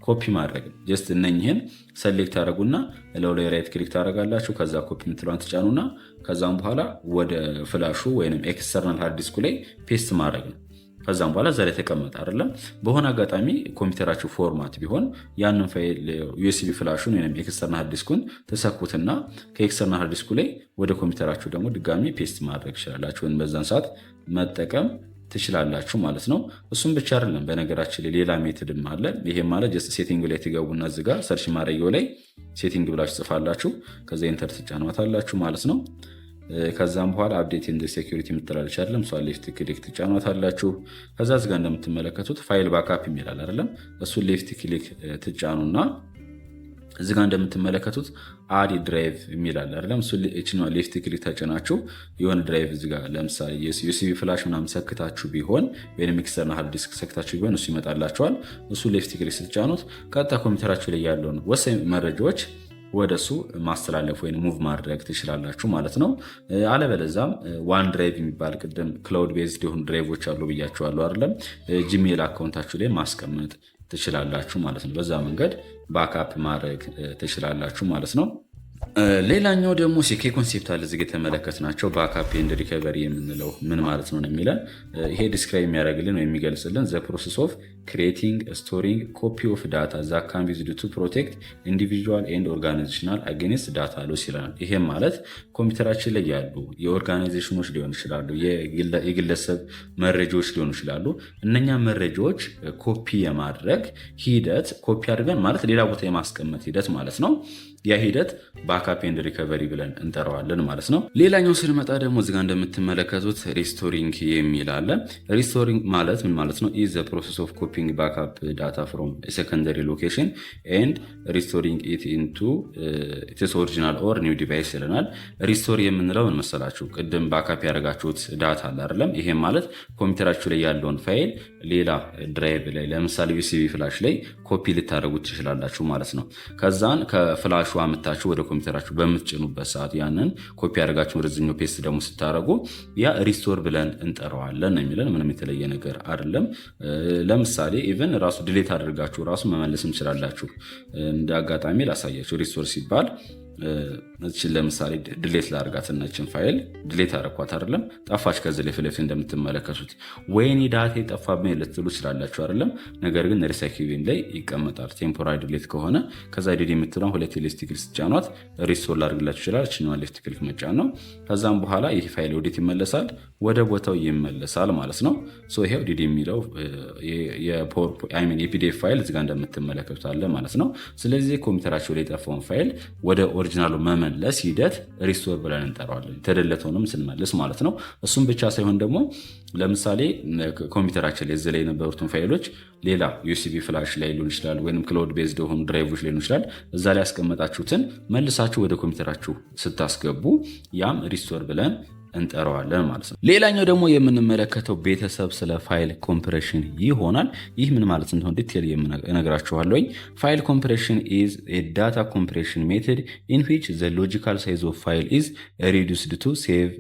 ኮፒ ማድረግ ነው። ጀስት እነኝህን ሰሌክት ታደረጉና ለው ላይ ራይት ክሊክ ታደረጋላችሁ። ከዛ ኮፒ የምትለዋን ትጫኑና ከዛም በኋላ ወደ ፍላሹ ወይም ኤክስተርናል ሃርድ ዲስኩ ላይ ፔስት ማድረግ ነው። ከዛም በኋላ እዛ ላይ ተቀመጠ አይደለም። በሆነ አጋጣሚ ኮምፒውተራችሁ ፎርማት ቢሆን ያንን ፋይል ዩኤስቢ ፍላሹን ወይም ኤክስተርናል ሃርድ ዲስኩን ተሰኩትና ከኤክስተርናል ሃርድ ዲስኩ ላይ ወደ ኮምፒውተራችሁ ደግሞ ድጋሚ ፔስት ማድረግ ትችላላችሁ፣ ወይም በዛን ሰዓት መጠቀም ትችላላችሁ ማለት ነው። እሱም ብቻ አይደለም፣ በነገራችን ላይ ሌላ ሜትድም አለ። ይሄ ማለት ጀስት ሴቲንግ ላይ ትገቡና እዚጋ ሰርች ማድረጊያው ላይ ሴቲንግ ብላችሁ ጽፋላችሁ፣ ከዛ ኢንተር ትጫኗታላችሁ ማለት ነው። ከዛም በኋላ አፕዴት ኤንድ ሴኩሪቲ የምትላለች አይደለም፣ እሷ ሌፍት ክሊክ ትጫኗታላችሁ። ከዛ እዚጋ እንደምትመለከቱት ፋይል ባክአፕ የሚላል አይደለም፣ እሱን ሌፍት ክሊክ ትጫኑና እዚጋ እንደምትመለከቱት አድ ድራይቭ የሚላል አይደለም፣ እሱ ሌፍት ክሊክ ተጭናችሁ የሆነ ድራይቭ እዚጋ ለምሳሌ ዩኤስቢ ፍላሽ ምናምን ሰክታችሁ ቢሆን ወይም ኤክስተርናል ሃርድ ዲስክ ሰክታችሁ ቢሆን እሱ ይመጣላችኋል። እሱ ሌፍት ክሊክ ስትጫኑት ቀጥታ ኮምፒውተራችሁ ላይ ያለውን ወሳኝ መረጃዎች ወደ እሱ ማስተላለፍ ወይም ሙቭ ማድረግ ትችላላችሁ ማለት ነው። አለበለዛም ዋን ድራይቭ የሚባል ቅድም ክላውድ ቤዝድ የሆኑ ድራይቮች አሉ ብያችኋለሁ አይደለም፣ ጂሜል አካውንታችሁ ላይ ማስቀመጥ ትችላላችሁ ማለት ነው። በዛ መንገድ ባክአፕ ማድረግ ትችላላችሁ ማለት ነው። ሌላኛው ደግሞ ሴኬ ኮንሴፕት አለ እዚህ የተመለከትናቸው ባክአፕ ኤንድ ሪከቨሪ የምንለው ምን ማለት ነው የሚለን ይሄ ዲስክራይብ የሚያደርግልን ወይም የሚገልጽልን ዘ ፕሮሰስ ኦፍ ክሪኤቲንግ ስቶሪንግ ኮፒ ኦፍ ዳታ ዛ ካን ቢ ዩዝድ ቱ ፕሮቴክት ኢንዲቪጁዋል ኤንድ ኦርጋናይዜሽናል አጌንስት ዳታ ሎስ ይለናል። ይሄም ማለት ኮምፒውተራችን ላይ ያሉ የኦርጋናይዜሽኖች ሊሆኑ ይችላሉ፣ የግለሰብ መረጃዎች ሊሆኑ ይችላሉ። እነኛ መረጃዎች ኮፒ የማድረግ ሂደት ኮፒ አድርገን ማለት ሌላ ቦታ የማስቀመጥ ሂደት ማለት ነው። ያ ሂደት ባክአፕ ኤንድ ሪከቨሪ ብለን እንጠራዋለን ማለት ነው። ሌላኛው ስንመጣ ደግሞ እዚጋ እንደምትመለከቱት ሪስቶሪንግ የሚል አለ። ሪስቶሪንግ ማለት ምን ማለት ነው? ኢዝ ዘ ፕሮሰስ ኦፍ ኮፒንግ ባክአፕ ዳታ ፍሮም ሰከንደሪ ሎኬሽን ኤንድ ሪስቶሪንግ ኢት ኢንቱ ኢትስ ኦሪጂናል ኦር ኒው ዲቫይስ ይለናል። ሪስቶር የምንለው ምን መሰላችሁ? ቅድም ባክአፕ ያደረጋችሁት ዳታ አለ አይደለም? ይሄም ማለት ኮምፒውተራችሁ ላይ ያለውን ፋይል ሌላ ድራይቭ ላይ ለምሳሌ ዩኤስቢ ፍላሽ ላይ ኮፒ ልታደርጉት ትችላላችሁ ማለት ነው። ከዛን ከፍላሹ አመታችሁ ወደ ኮምፒውተራችሁ በምትጭኑበት ሰዓት ያንን ኮፒ ያደርጋችሁ ወደዚህኛው ፔስት ደግሞ ስታደርጉ ያ ሪስቶር ብለን እንጠራዋለን ነው የሚለን። ምንም የተለየ ነገር አይደለም። ለምሳሌ ኢቨን ራሱ ድሌት አድርጋችሁ ራሱ መመለስም ትችላላችሁ። እንደ አጋጣሚ ላሳያችሁ። ሪስቶር ሲባል እችን ለምሳሌ ድሌት ላርጋት እናችን ፋይል ድሌት አረኳት አይደለም፣ ጠፋች። ከዚህ ላይ ፊት እንደምትመለከቱት ወይኔ ዳታ ጠፋብኝ ልትሉ ትችላላችሁ አይደለም። ነገር ግን ሪሳይክሊንግ ላይ ይቀመጣል። ቴምፖራሪ ድሌት ከሆነ ከዛ ዲዲ የምትለው ሁለት ሌፍት ክሊክ ስትጫኗት ሪስቶር ላርግላችሁ ይችላል። እችኛዋን ሌፍት ክሊክ መጫን ነው። ከዛም በኋላ ይህ ፋይል ወዴት ይመለሳል? ወደ ቦታው ይመለሳል ማለት ነው። ሶ ይሄው ዲዲ የሚለው የፒዲኤፍ ፋይል እዚጋ እንደምትመለከቱት አለ ማለት ነው። ስለዚህ ኮምፒውተራቸው ላይ የጠፋውን ፋይል ወደ ኦሪጂናሉ መመለስ ሂደት ሪስቶር ብለን እንጠራዋለን። የተደለተውንም ስንመልስ ማለት ነው። እሱም ብቻ ሳይሆን ደግሞ ለምሳሌ ኮምፒውተራችን ላይ እዚህ ላይ የነበሩትን ፋይሎች ሌላ ዩኤስቢ ፍላሽ ላይ ሊሆን ይችላል፣ ወይም ክላውድ ቤዝድ የሆኑ ድራይቮች ሊሆን ይችላል። እዛ ላይ ያስቀመጣችሁትን መልሳችሁ ወደ ኮምፒውተራችሁ ስታስገቡ ያም ሪስቶር ብለን እንጠራዋለን ማለት ነው። ሌላኛው ደግሞ የምንመለከተው ቤተሰብ ስለ ፋይል ኮምፕሬሽን ይሆናል። ይህ ምን ማለት እንደሆነ ዲቴል እነግራችኋለሁ። ፋይል ኮምፕሬሽን ኢዝ ኤ ዳታ ኮምፕሬሽን ሜተድ ኢን ዊች ዘ ሎጂካል ሳይዝ ኦፍ ፋይል ኢዝ ሪዱስድ ቱ ሴቭ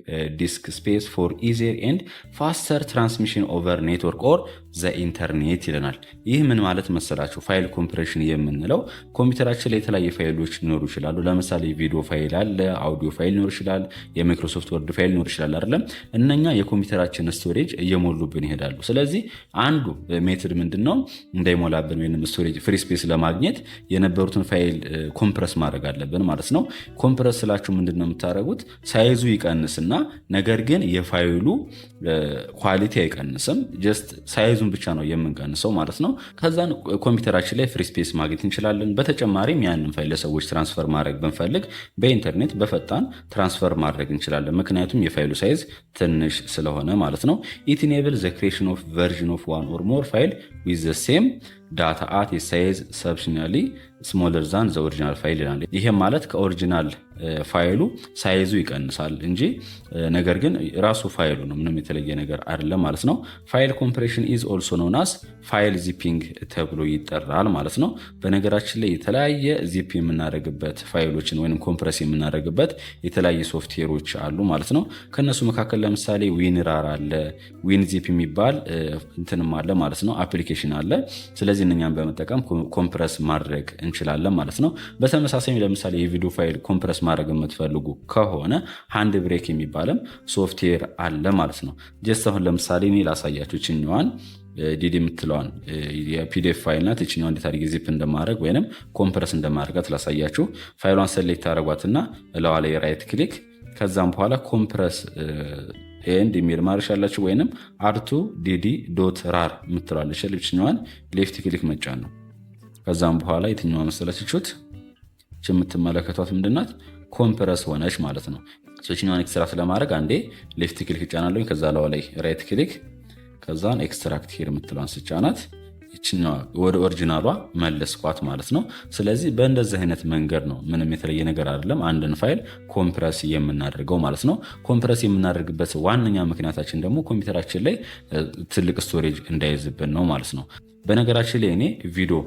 ዲስክ ስፔስ ፎር ኢዚየር ኤንድ ፋስተር ትራንስሚሽን ኦቨር ኔትወርክ ኦር ዘ ኢንተርኔት ይለናል። ይህ ምን ማለት መሰላችሁ? ፋይል ኮምፕሬሽን የምንለው ኮምፒውተራችን ላይ የተለያዩ ፋይሎች ሊኖሩ ይችላሉ። ለምሳሌ ቪዲዮ ፋይል አለ፣ አውዲዮ ፋይል ሊኖር ይችላል፣ የማይክሮሶፍት ወርድ ፋይል ሊኖር ይችላል አይደለም። እነኛ የኮምፒውተራችን ስቶሬጅ እየሞሉብን ይሄዳሉ። ስለዚህ አንዱ ሜትድ ምንድነው? እንዳይሞላብን ወይም ስቶሬጅ ፍሪ ስፔስ ለማግኘት የነበሩትን ፋይል ኮምፕረስ ማድረግ አለብን ማለት ነው። ኮምፕረስ ስላችሁ ምንድነው የምታደርጉት? ሳይዙ ይቀንስና ነገር ግን የፋይሉ ኳሊቲ አይቀንስም። ጀስት ሳይዙን ብቻ ነው የምንቀንሰው ማለት ነው። ከዛን ኮምፒውተራችን ላይ ፍሪ ስፔስ ማግኘት እንችላለን። በተጨማሪም ያንን ፋይል ለሰዎች ትራንስፈር ማድረግ ብንፈልግ በኢንተርኔት በፈጣን ትራንስፈር ማድረግ እንችላለን። ምክንያቱም የፋይሉ ሳይዝ ትንሽ ስለሆነ ማለት ነው። ኢት ኢኔብል ዘ ክሬሽን ኦፍ ቨርዥን ኦፍ ዋን ኦር ሞር ፋይል ዊዝ ዘ ሴም ዳታ አት ሳይዝ ሰብሽናሊ ስሞለር ዛን ዘ ኦሪጂናል ፋይል ይላል። ይሄም ማለት ከኦሪጂናል ፋይሉ ሳይዙ ይቀንሳል እንጂ ነገር ግን ራሱ ፋይሉ ነው፣ ምንም የተለየ ነገር አይደለም ማለት ነው። ፋይል ኮምፕሬሽን ኢዝ ኦልሶ ኖን አስ ፋይል ዚፒንግ ተብሎ ይጠራል ማለት ነው። በነገራችን ላይ የተለያየ ዚፕ የምናደርግበት ፋይሎችን ወይም ኮምፕረስ የምናደርግበት የተለያየ ሶፍትዌሮች አሉ ማለት ነው። ከነሱ መካከል ለምሳሌ ዊንራር አለ፣ ዊንዚፕ የሚባል እንትንም አለ ማለት ነው፣ አፕሊኬሽን አለ። ስለዚህ እነኛም በመጠቀም ኮምፕረስ ማድረግ እንችላለን ማለት ነው። በተመሳሳይ ለምሳሌ የቪዲዮ ፋይል ኮምፕረስ ማድረግ የምትፈልጉ ከሆነ ሃንድ ብሬክ የሚባልም ሶፍትዌር አለ ማለት ነው። ጀስት አሁን ለምሳሌ እኔ ላሳያችሁ ይችኛዋን ዲዲ የምትለዋን የፒዲኤፍ ፋይል ናት። ይችኛዋ እንዴት አድርጌ ዚፕ እንደማድረግ ወይም ኮምፕረስ እንደማድረጋት ላሳያችሁ። ፋይሏን ሰሌክት ታደርጓትና እላዋ ላይ ራይት ክሊክ፣ ከዛም በኋላ ኮምፕረስ ኤንድ የሚል ማርሽ ያላችሁ ወይንም አርቱ ዲዲ ዶት ራር የምትለዋለች ይችኛዋን ሌፍት ክሊክ መጫን ነው። ከዛም በኋላ የትኛዋ መሰላችሁት የምትመለከቷት ምንድናት? ኮምፕረስ ሆነች ማለት ነው። ሶችኛዋን ኤክስትራክት ለማድረግ አንዴ ሌፍት ክሊክ እጫናለሁ። ከዛ ላዋ ላይ ራይት ክሊክ፣ ከዛን ኤክስትራክት ሄር የምትለዋን ስጫናት ይችኛዋ ወደ ኦሪጂናሏ መለስኳት ማለት ነው። ስለዚህ በእንደዚህ አይነት መንገድ ነው፣ ምንም የተለየ ነገር አይደለም፣ አንድን ፋይል ኮምፕረስ የምናደርገው ማለት ነው። ኮምፕረስ የምናደርግበት ዋነኛ ምክንያታችን ደግሞ ኮምፒውተራችን ላይ ትልቅ ስቶሬጅ እንዳይዝብን ነው ማለት ነው። በነገራችን ላይ እኔ ቪዲዮ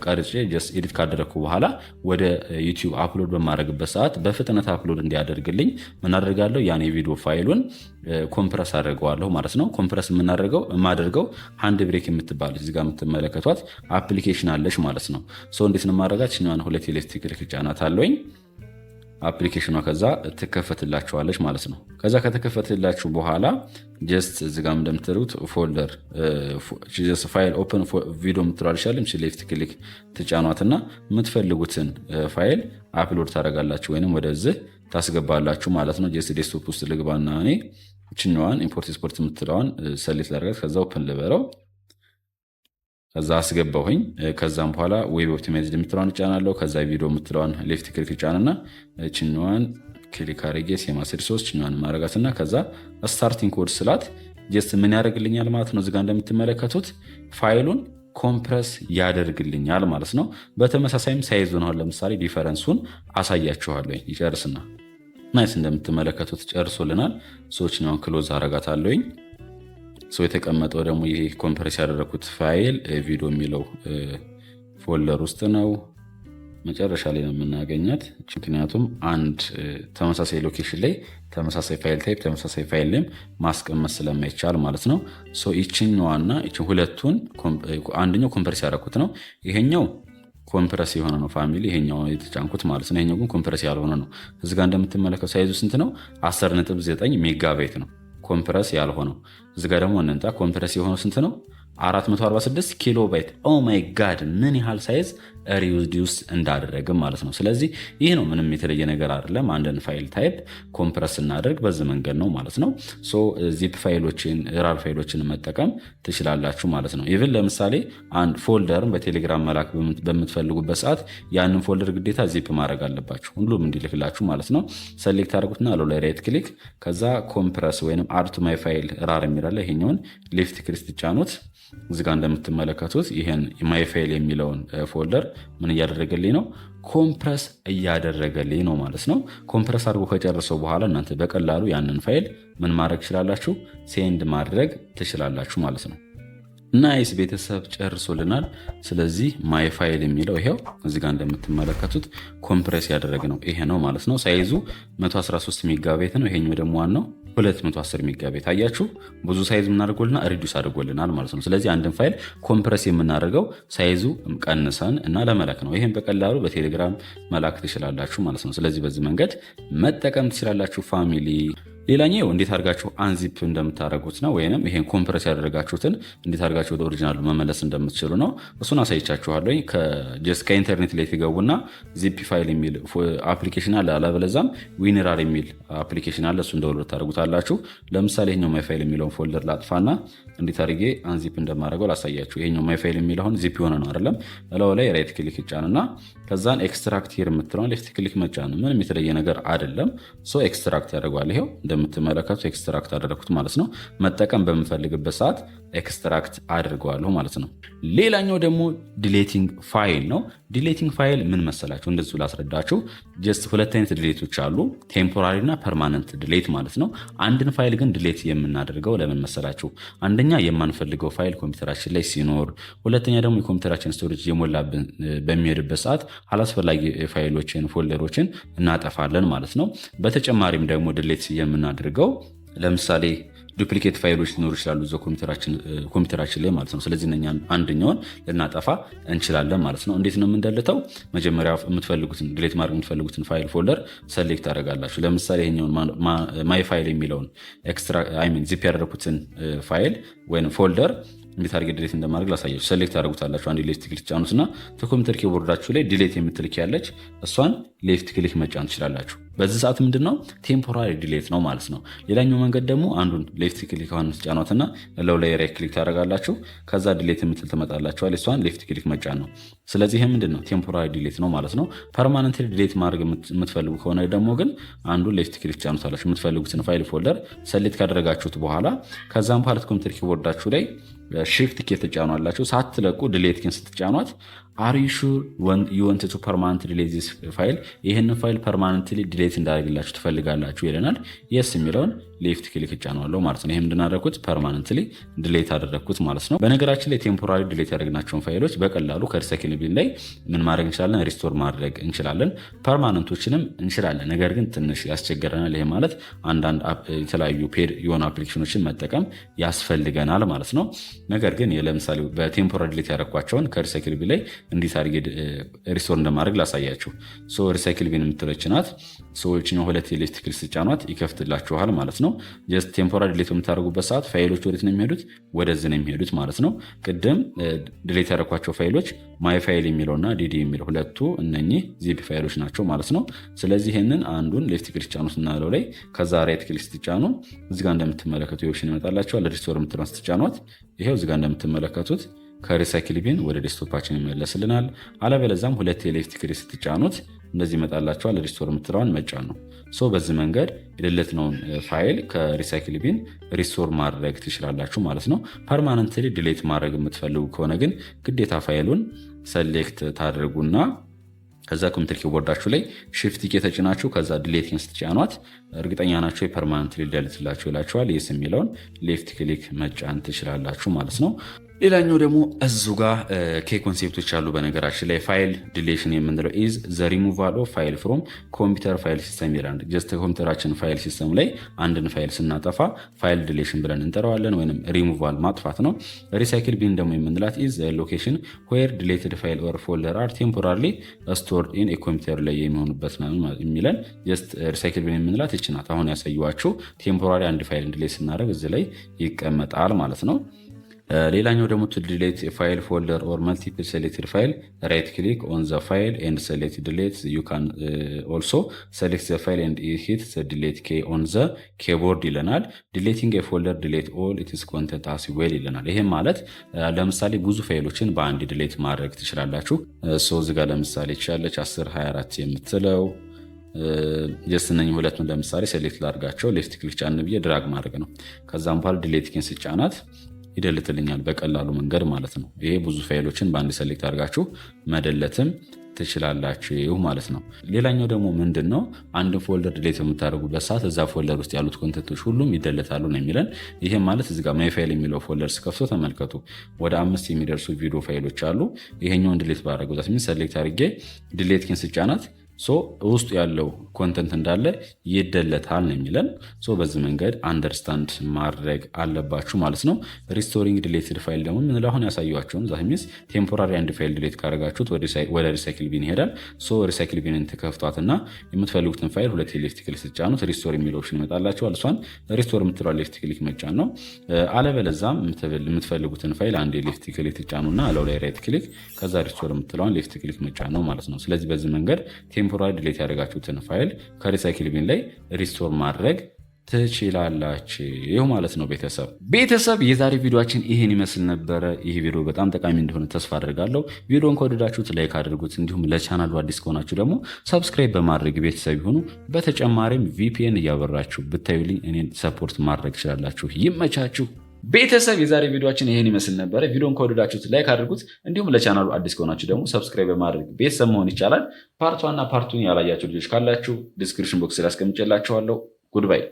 ቀርጬ ጀስት ኤዲት ካደረግኩ በኋላ ወደ ዩቲዩብ አፕሎድ በማድረግበት ሰዓት በፍጥነት አፕሎድ እንዲያደርግልኝ ምን አደርጋለሁ? ያን የቪዲዮ ፋይሉን ኮምፕረስ አደርገዋለሁ ማለት ነው። ኮምፕረስ የማደርገው ሃንድ ብሬክ የምትባል እዚህ ጋር የምትመለከቷት አፕሊኬሽን አለች ማለት ነው። እንዴት ነው የማደርጋት? እኛን ሁለት ኤሌክትሪክ ክሊክ ጫናት አለኝ አፕሊኬሽኗ ከዛ ትከፈትላችኋለች ማለት ነው። ከዛ ከተከፈትላችሁ በኋላ ጀስት እዚህ ጋር እንደምትሉት ፎልደር ፋይል ኦፕን ቪዲዮ የምትሏልሻለች ሌፍት ክሊክ ትጫኗትና የምትፈልጉትን ፋይል አፕሎድ ታደርጋላችሁ ወይንም ወደዚህ ታስገባላችሁ ማለት ነው። ጀስት ዴስክቶፕ ውስጥ ልግባና እኔ እችኛዋን ኢምፖርት ኤክስፖርት የምትለዋን ሰሌክት ላደርጋት፣ ከዛ ኦፕን ልበለው፣ ከዛ አስገባሁኝ። ከዛም በኋላ ዌብ ኦፕቲማይዝድ የምትለዋን እጫናለሁ። ከዛ ቪዲዮ የምትለዋን ሌፍት ክሊክ እጫንና እችኛዋን ክሊክ አድርጌ ሴማስድ 3 እችኛዋን ማድረጋትና ከዛ ስታርቲንግ ኮድ ስላት ጀስት ምን ያደርግልኛል ማለት ነው። እዚጋ እንደምትመለከቱት ፋይሉን ኮምፕረስ ያደርግልኛል ማለት ነው። በተመሳሳይም ሳይዙን አሁን ለምሳሌ ዲፈረንሱን አሳያችኋለሁ። ይጨርስና ናይስ እንደምትመለከቱት ጨርሶልናል። እችኛዋን ክሎዝ አረጋታለሁኝ። የተቀመጠው ደግሞ ይሄ ኮምፕረስ ያደረኩት ፋይል ቪዲዮ የሚለው ፎልደር ውስጥ ነው። መጨረሻ ላይ ነው የምናገኛት። ምክንያቱም አንድ ተመሳሳይ ሎኬሽን ላይ ተመሳሳይ ፋይል ታይፕ ተመሳሳይ ፋይል ላይም ማስቀመጥ ስለማይቻል ማለት ነው። ይችኛዋና ሁለቱን አንደኛው ኮምፕረስ ያደረኩት ነው። ይሄኛው ኮምፕረስ የሆነ ነው ፋሚሊ፣ ይሄኛው የተጫንኩት ማለት ነው። ይሄኛው ግን ኮምፕረስ ያልሆነ ነው። እዚጋ እንደምትመለከቱ ሳይዙ ስንት ነው? 10.9 ሜጋባይት ነው ኮምፕረስ ያልሆነው። እዚጋ ደግሞ እንንጣ ኮምፕረስ የሆነው ስንት ነው? 446 ኪሎ ባይት። ኦ ማይ ጋድ ምን ያህል ሳይዝ ሪዩስ እንዳደረግም ማለት ነው። ስለዚህ ይህ ነው፣ ምንም የተለየ ነገር አይደለም። አንድን ፋይል ታይፕ ኮምፕረስ እናደርግ በዚህ መንገድ ነው ማለት ነው። ዚፕ ፋይሎችን ራር ፋይሎችን መጠቀም ትችላላችሁ ማለት ነው። ኢቭን ለምሳሌ አንድ ፎልደርን በቴሌግራም መላክ በምትፈልጉበት ሰዓት ያንን ፎልደር ግዴታ ዚፕ ማድረግ አለባችሁ፣ ሁሉም እንዲልክላችሁ ማለት ነው። ሰሌክት አድርጉትና አሎ ላይ ራይት ክሊክ፣ ከዛ ኮምፕረስ ወይም አድ ቱ ማይ ፋይል ራር የሚላለ ይሄኛውን ሌፍት ክሊክ ትጫኑት። እዚጋ እንደምትመለከቱት ይሄን ማይ ፋይል የሚለውን ፎልደር ምን እያደረገልኝ ነው? ኮምፕረስ እያደረገልኝ ነው ማለት ነው። ኮምፕረስ አድርጎ ከጨረሰው በኋላ እናንተ በቀላሉ ያንን ፋይል ምን ማድረግ ትችላላችሁ? ሴንድ ማድረግ ትችላላችሁ ማለት ነው። ናይስ ቤተሰብ ጨርሶልናል። ስለዚህ ማይ ፋይል የሚለው ይሄው እዚጋ እንደምትመለከቱት ኮምፕረስ ያደረግነው ይሄ ነው ማለት ነው። ሳይዙ 113 ሜጋባይት ነው። ይሄኛው ደግሞ ዋናው 210 ሜጋባይት። አያችሁ ብዙ ሳይዝ የምናደርጎልና ሪዲዩስ አድርጎልናል ማለት ነው። ስለዚህ አንድን ፋይል ኮምፕረስ የምናደርገው ሳይዙ ቀንሰን እና ለመላክ ነው። ይህም በቀላሉ በቴሌግራም መላክ ትችላላችሁ ማለት ነው። ስለዚህ በዚህ መንገድ መጠቀም ትችላላችሁ ፋሚሊ። ሌላኛው እንዴት አድርጋችሁ አንዚፕ እንደምታደርጉት ነው፣ ወይንም ይሄን ኮምፕረስ ያደረጋችሁትን እንዴት አድርጋችሁ ወደ ኦሪጂናሉ መመለስ እንደምትችሉ ነው። እሱን አሳይቻችኋለሁ። ከኢንተርኔት ላይ ትገቡና ዚፕ ፋይል የሚል አፕሊኬሽን አለ፣ አለበለዚያም ዊንራር የሚል አፕሊኬሽን አለ። እሱን ዳውንሎድ ታደርጉታላችሁ። ለምሳሌ ይሄኛው ማይ ፋይል የሚለውን ፎልደር ላጥፋና እንዴት አድርጌ አንዚፕ እንደማደርገው ላሳያችሁ። ይሄኛው ማይ ፋይል የሚለውን ዚፕ የሆነ ነው አይደለም። እላው ላይ ራይት ክሊክ ይጫንና ከዛን ኤክስትራክት ሂር የምትለውን ሌፍት ክሊክ መጫን፣ ምንም የተለየ ነገር አይደለም። ኤክስትራክት ያደርገዋል። ይሄው እንደምትመለከቱት ኤክስትራክት አደረኩት ማለት ነው። መጠቀም በምፈልግበት ሰዓት ኤክስትራክት አድርገዋለሁ ማለት ነው። ሌላኛው ደግሞ ዲሌቲንግ ፋይል ነው። ዲሌቲንግ ፋይል ምን መሰላችሁ? እንደዚሁ ላስረዳችሁ። ጀስት ሁለት አይነት ዲሌቶች አሉ፣ ቴምፖራሪ እና ፐርማነንት ዲሌት ማለት ነው። አንድን ፋይል ግን ዲሌት የምናደርገው ለምን መሰላችሁ? አንደኛ የማንፈልገው ፋይል ኮምፒውተራችን ላይ ሲኖር፣ ሁለተኛ ደግሞ የኮምፒውተራችን ስቶሬጅ የሞላብን በሚሄድበት ሰዓት አላስፈላጊ ፋይሎችን፣ ፎልደሮችን እናጠፋለን ማለት ነው። በተጨማሪም ደግሞ ዲሌት የምናደርገው ለምሳሌ ዱፕሊኬት ፋይሎች ሊኖሩ ይችላሉ እዛው ኮምፒውተራችን ላይ ማለት ነው። ስለዚህ እነኛ አንደኛውን ልናጠፋ እንችላለን ማለት ነው። እንዴት ነው የምንደልተው? መጀመሪያ የምትፈልጉትን ዲሌት ማድረግ የምትፈልጉትን ፋይል ፎልደር ሰሌክት አደርጋላችሁ። ለምሳሌ ይሄኛውን ማይ ፋይል የሚለውን ዚፕ ያደረኩትን ፋይል ወይም ፎልደር እንዴት አድርጌ ዲሌት እንደማድረግ ላሳያችሁ። ሰሌክት አደረጉታላችሁ። አንድ ሌፍት ክሊክ ጫኑትና ከኮምፒውተር ኪቦርዳችሁ ላይ ዲሌት የምትልክ ያለች እሷን ሌፍት ክሊክ መጫን ትችላላችሁ። በዚህ ሰዓት ምንድነው ቴምፖራሪ ዲሌት ነው ማለት ነው። ሌላኛው መንገድ ደግሞ አንዱን ሌፍት ክሊክ አሁን ጫኗትና ለው ላይ ራይት ክሊክ ታደርጋላችሁ። ከዛ ዲሌት የምትል ትመጣላችኋል። እሷን ሌፍት ክሊክ መጫን ነው። ስለዚህ ይሄ ምንድነው ቴምፖራሪ ዲሌት ነው ማለት ነው። ፐርማነንት ዲሌት ማድረግ የምትፈልጉ ከሆነ ደግሞ ግን አንዱን ሌፍት ክሊክ ጫኑታላችሁ። የምትፈልጉትን ፋይል ፎልደር ሰሌክት ካደረጋችሁት በኋላ ከዛም በኋላ ኮምፒውተር ኪቦርዳችሁ ላይ shift ኬ ትጫኗላችሁ። ሳትለቁ ዲሌት ኬን ስትጫኗት are you sure you want to permanently delete this file ይሄንን ፋይል ፐርማነንትሊ ዲሌት እንዳደርግላችሁ ትፈልጋላችሁ ይለናል። yes የሚለውን ሌፍት ክሊክ እጫናለሁ ማለት ነው። ይሄ ምንድን አደረኩት? ፐርማነንትሊ ዲሌት አደረኩት ማለት ነው። በነገራችን ላይ ቴምፖራሪ ዲሌት ያደረግናቸውን ፋይሎች በቀላሉ ከሪሳይክል ቢን ላይ ምን ማድረግ እንችላለን? ሪስቶር ማድረግ እንችላለን። ፐርማነንቶችንም እንችላለን። ነገር ግን ትንሽ ያስቸግረናል። ይሄ ማለት አንዳንድ የተለያዩ ፔድ የሆኑ አፕሊኬሽኖችን መጠቀም ያስፈልገናል ማለት ነው። ነገር ግን ለምሳሌ በቴምፖራሪ ዲሌት ያደረኳቸውን ከሪሳይክል ቢን ላይ እንዴት አድርጌ ሪስቶር እንደማድረግ ላሳያችሁ። ሪሳይክል ቢን የምትለች ናት። ሰዎችኛው ሁለት ሌፍት ክሊክ ስጫኗት ይከፍትላችኋል ማለት ነው። ጀስት ቴምፖራሪ ዲሌት በምታደርጉበት ሰዓት ፋይሎች ወዴት ነው የሚሄዱት? ወደዚህ ነው የሚሄዱት ማለት ነው። ቅድም ዲሌት ያደረኳቸው ፋይሎች ማይ ፋይል የሚለውና ዲዲ የሚለው ሁለቱ እነኚህ ዚፕ ፋይሎች ናቸው ማለት ነው። ስለዚህ ይህንን አንዱን ሌፍት ክሊክ ጫኑት እና ለው ላይ ከዛ ራይት ክሊክ ስትጫኑ እዚጋ እንደምትመለከቱ ኦፕሽን ይመጣላችኋል። ሪስቶር የምትለውን ስትጫኗት ይሄው እዚጋ እንደምትመለከቱት ከሪሳይክል ቢን ወደ ዴስክቶፓችን ይመለስልናል። አለበለዚያም ሁለት የሌፍት ክሊክ ስትጫኑት እንደዚህ ይመጣላችኋል። ሪስቶር የምትለዋን መጫን ነው። በዚህ መንገድ የደለትነውን ፋይል ከሪሳይክል ቢን ሪስቶር ማድረግ ትችላላችሁ ማለት ነው። ፐርማነንትሊ ዲሌት ማድረግ የምትፈልጉ ከሆነ ግን ግዴታ ፋይሉን ሰሌክት ታደርጉና ከዛ ኮምፒውተር ኪቦርዳችሁ ላይ shift ኬ ተጭናችሁ ከዛ ዲሌት ኬን ስትጫኗት እርግጠኛ ናችሁ የፐርማነንትሊ ዲሌትላችሁ ይላችኋል። yes የሚለውን ሌፍት ክሊክ መጫን ትችላላችሁ ማለት ነው። ሌላኛው ደግሞ እዙ ጋር ኬ ኮንሴፕቶች አሉ። በነገራችን ላይ ፋይል ዲሌሽን የምንለው ኢዝ ዘ ሪሙቫል ኦፍ ፋይል ፍሮም ኮምፒውተር ፋይል ሲስተም ይላል። ጀስት ኮምፒውተራችን ፋይል ሲስተም ላይ አንድን ፋይል ስናጠፋ ፋይል ዲሌሽን ብለን እንጠራዋለን፣ ወይም ሪሙቫል ማጥፋት ነው። ሪሳይክል ቢን ደግሞ የምንላት ኢዝ ሎኬሽን ዌር ዲሌትድ ፋይል ኦር ፎልደር አር ቴምፖራሪሊ ስቶርድ ኢን ኮምፒውተር ላይ የሚሆኑበት ነው የሚለን። ጀስት ሪሳይክል ቢን የምንላት ይች ናት። አሁን ያሳየኋችሁ ቴምፖራሪ አንድ ፋይል ዲሌት ስናደርግ እዚህ ላይ ይቀመጣል ማለት ነው። ሌላኛው ደግሞ to delete a file folder or multiple selected file right click on the file and select delete. You can also select the file and hit the delete key on the keyboard ይለናል። deleting a folder delete all its content as well ይለናል። ይሄ ማለት ለምሳሌ ብዙ ፋይሎችን በአንድ ዲሌት ማድረግ ትችላላችሁ። እዚህ ጋር ለምሳሌ ይቻለች 1024 የምትለው ጀስት እነኚህ ሁለቱን ለምሳሌ ሴሌክት ላድርጋቸው። ሌፍት ክሊክ ጫን ብዬ ድራግ ማድረግ ነው። ከዛም በኋላ ዲሌት ኬን ስጫናት ይደልትልኛል በቀላሉ መንገድ ማለት ነው። ይሄ ብዙ ፋይሎችን በአንድ ሰሌክት አድርጋችሁ መደለትም ትችላላችሁ ማለት ነው። ሌላኛው ደግሞ ምንድን ነው? አንድን ፎልደር ዲሌት የምታደርጉበት ሰዓት እዛ ፎልደር ውስጥ ያሉት ኮንተንቶች ሁሉም ይደለታሉ ነው የሚለን። ይሄ ማለት እዚህ ጋር ማይ ፋይል የሚለው ፎልደር ስከፍቶ ተመልከቱ፣ ወደ 5 የሚደርሱ ቪዲዮ ፋይሎች አሉ። ይሄኛውን ዲሌት ባደረገው ዛት ምን ሰሌክት አድርጌ ዲሌት ኬን ስጫናት ውስጡ ያለው ኮንተንት እንዳለ ይደለታል ነው የሚለን። በዚህ መንገድ አንደርስታንድ ማድረግ አለባችሁ ማለት ነው። ሪስቶሪንግ ዲሌትድ ፋይል ደግሞ ምን አሁን ያሳያችሁን ዛት ሚንስ ቴምፖራሪ አንድ ፋይል ዲሌት ካደረጋችሁት ወደ ሪሳይክል ቢን ይሄዳል። ሪሳይክል ቢንን ትከፍቷትና የምትፈልጉትን ፋይል ሁለት ሌፍት ክሊክ ስትጫኑት ሪስቶር የሚለው ኦፕሽን ይመጣላችኋል። እሷን ሪስቶር የምትለው ሌፍት ክሊክ መጫን ነው። አለበለዛም የምትፈልጉትን ፋይል አንድ ሌፍት ክሊክ ትጫኑና አለው ላይ ራይት ክሊክ ከዛ ሪስቶር የምትለውን ሌፍት ክሊክ መጫን ነው ማለት ነው። ስለዚህ በዚህ መንገድ ቴምፖራሪ ዲሌት ያደረጋችሁትን ፋይል ከሪሳይክል ቢን ላይ ሪስቶር ማድረግ ትችላላችሁ ማለት ነው። ቤተሰብ የዛሬ ቪዲዮአችን ይሄን ይመስል ነበረ። ይህ ቪዲዮ በጣም ጠቃሚ እንደሆነ ተስፋ አድርጋለሁ። ቪዲዮን ከወደዳችሁት ላይክ አድርጉት። እንዲሁም ለቻናሉ አዲስ ከሆናችሁ ደግሞ ሰብስክራይብ በማድረግ ቤተሰብ ይሁኑ። በተጨማሪም ቪፒኤን እያበራችሁ ብታዩልኝ እኔን ሰፖርት ማድረግ ትችላላችሁ። ይመቻችሁ። ቤተሰብ የዛሬ ቪዲዮችን ይህን ይመስል ነበረ። ቪዲዮን ከወደዳችሁት ላይክ አድርጉት። እንዲሁም ለቻናሉ አዲስ ከሆናችሁ ደግሞ ሰብስክራይብ በማድረግ ቤተሰብ መሆን ይቻላል። ፓርት 1 እና ፓርት 2 ያላያችሁ ልጆች ካላችሁ ዲስክሪፕሽን ቦክስ ላይ አስቀምጬላችኋለሁ። ጉድባይ